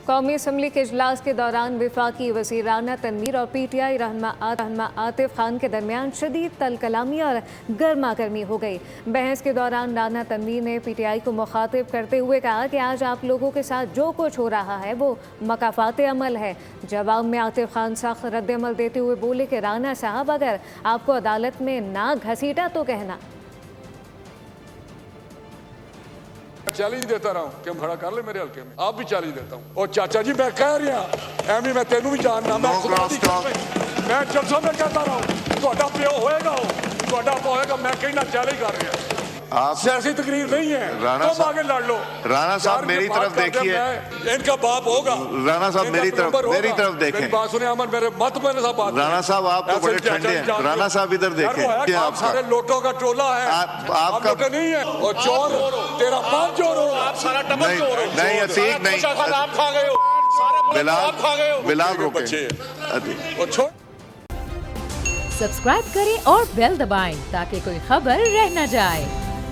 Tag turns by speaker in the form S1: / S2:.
S1: कौमी असम्बली के इजलास के दौरान वफाकी वज़ीर राना तनवीर और PTI रहनुमा आतिफ खान के दरमियान शदीद तलकलामी और गर्मा गर्मी हो गई। बहस के दौरान राना तनवीर ने PTI को मुखातिब करते हुए कहा कि आज आप लोगों के साथ जो कुछ हो रहा है वो मकाफात अमल है। जवाब में आतिफ खान सख्त रद्द-ए-अमल देते हुए बोले कि राना साहब, अगर आपको अदालत में ना घसीटा तो कहना।
S2: चैलेंज देता रहा हूं कि हम खड़ा कर ले मेरे हल्के में, आप भी चैलेंज देता हूं। और चाचा जी मैं कह रहा एमी, मैं तेनू भी जानना, मैं जलसों में कहता रहा हूं, ਤੁਹਾਡਾ ਪਿਓ ਹੋਏਗਾ, ਤੁਹਾਡਾ ਹੋਏਗਾ, मैं कहना चैलेंज कर रहा हूं।
S3: आप
S2: सियासी तकरीर नहीं है, तुम आगे लड़ लो।
S3: राणा साहब मेरी तरफ देखिए,
S2: इनका बाप होगा।
S3: राणा साहब मेरी तरफ देखें।
S2: बात सुने अमन, मेरे मत मेरे साथ बात।
S3: राणा साहब आप तो बड़े ठंडे हैं। राणा साहब इधर देखें,
S2: आप सारे लोटों का टोला है,
S3: आपका
S2: लोटे नहीं है। और चोर तेरा बाप चोर हो, आप सारा टब्बर चोर हो।
S3: नहीं अतीक नहीं,
S2: आप खा गए हो,
S3: बिलाल रोके।
S4: सब्सक्राइब करें और बेल दबाएं ताकि कोई खबर रह न जाए।